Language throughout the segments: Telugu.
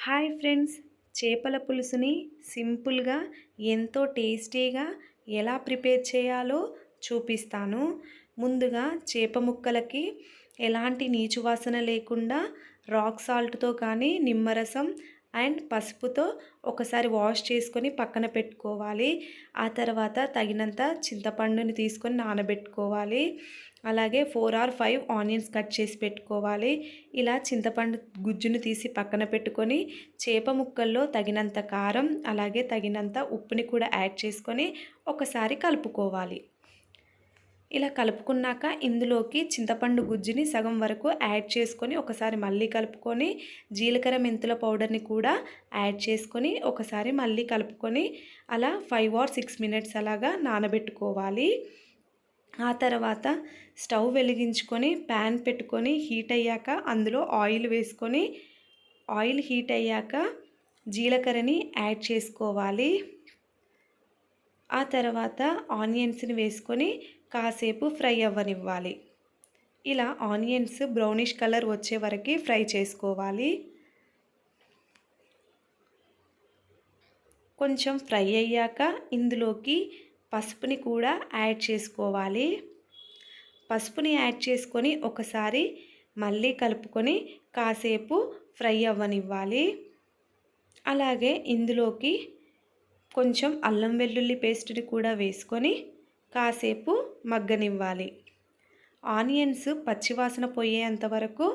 హాయ్ ఫ్రెండ్స్, చేపల పులుసుని సింపుల్గా ఎంతో టేస్టీగా ఎలా ప్రిపేర్ చేయాలో చూపిస్తాను. ముందుగా చేప ముక్కలకి ఎలాంటి నీచు వాసన లేకుండా రాక్ సాల్ట్తో కానీ నిమ్మరసం అండ్ పసుపుతో ఒకసారి వాష్ చేసుకొని పక్కన పెట్టుకోవాలి. ఆ తర్వాత తగినంత చింతపండుని తీసుకొని నానబెట్టుకోవాలి. అలాగే 4 ఆర్ 5 ఆనియన్స్ కట్ చేసి పెట్టుకోవాలి. ఇలా చింతపండు గుజ్జును తీసి పక్కన పెట్టుకొని చేప ముక్కల్లో తగినంత కారం అలాగే తగినంత ఉప్పుని కూడా యాడ్ చేసుకొని ఒకసారి కలుపుకోవాలి. ఇలా కలుపుకున్నాక ఇందులోకి చింతపండు గుజ్జుని సగం వరకు యాడ్ చేసుకొని ఒకసారి మళ్ళీ కలుపుకొని జీలకర్ర మెంతుల పౌడర్ని కూడా యాడ్ చేసుకొని ఒకసారి మళ్ళీ కలుపుకొని అలా 5 ఆర్ 6 మినిట్స్ అలాగా నానబెట్టుకోవాలి. ఆ తర్వాత స్టవ్ వెలిగించుకొని ప్యాన్ పెట్టుకొని హీట్ అయ్యాక అందులో ఆయిల్ వేసుకొని ఆయిల్ హీట్ అయ్యాక జీలకర్రని యాడ్ చేసుకోవాలి. ఆ తర్వాత ఆనియన్స్ని వేసుకొని కాసేపు ఫ్రై అవ్వనివ్వాలి. ఇలా ఆనియన్స్ బ్రౌనిష్ కలర్ వచ్చే వరకు ఫ్రై చేసుకోవాలి. కొంచెం ఫ్రై అయ్యాక ఇందులోకి పసుపుని కూడా యాడ్ చేసుకోవాలి. పసుపుని యాడ్ చేసుకొని ఒకసారి మళ్ళీ కలుపుకొని కాసేపు ఫ్రై అవ్వనివ్వాలి. అలాగే ఇందులోకి కొంచెం అల్లం వెల్లుల్లి పేస్ట్ని కూడా వేసుకొని కాసేపు మగ్గనివ్వాలి. ఆనియన్స్ పచ్చివాసన పోయేంత వరకు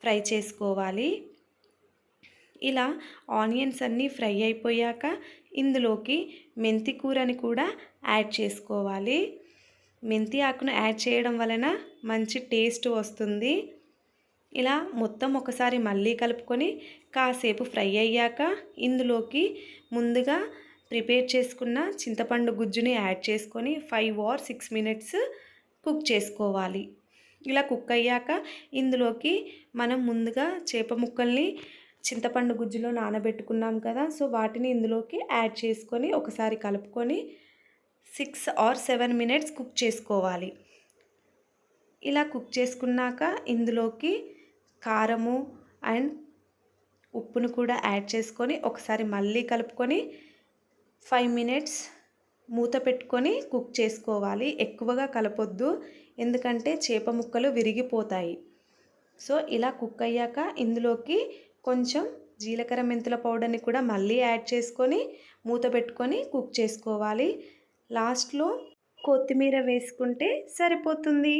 ఫ్రై చేసుకోవాలి. ఇలా ఆనియన్స్ అన్నీ ఫ్రై అయిపోయాక ఇందులోకి మెంతి కూరని కూడా యాడ్ చేసుకోవాలి. మెంతి ఆకును యాడ్ చేయడం వలన మంచి టేస్ట్ వస్తుంది. ఇలా మొత్తం ఒకసారి మళ్ళీ కలుపుకొని కాసేపు ఫ్రై అయ్యాక ఇందులోకి ముందుగా ప్రిపేర్ చేసుకున్న చింతపండు గుజ్జుని యాడ్ చేసుకొని 5 ఆర్ 6 మినిట్స్ కుక్ చేసుకోవాలి. ఇలా కుక్ అయ్యాక ఇందులోకి మనం ముందుగా చేప ముక్కల్ని చింతపండు గుజ్జులో నానబెట్టుకున్నాం కదా, సో వాటిని ఇందులోకి యాడ్ చేసుకొని ఒకసారి కలుపుకొని 6 ఆర్ 7 మినిట్స్ కుక్ చేసుకోవాలి. ఇలా కుక్ చేసుకున్నాక ఇందులోకి కారము అండ్ ఉప్పును కూడా యాడ్ చేసుకొని ఒకసారి మళ్ళీ కలుపుకొని 5 మినిట్స్ మూత పెట్టుకొని కుక్ చేసుకోవాలి. ఎక్కువగా కలపొద్దు, ఎందుకంటే చేప ముక్కలు విరిగిపోతాయి. సో ఇలా కుక్ అయ్యాక ఇందులోకి కొంచెం జీలకర్ర మెంతుల పౌడర్ని కూడా మళ్ళీ యాడ్ చేసుకొని మూత పెట్టుకొని కుక్ చేసుకోవాలి. లాస్ట్లో కొత్తిమీర వేసుకుంటే సరిపోతుంది.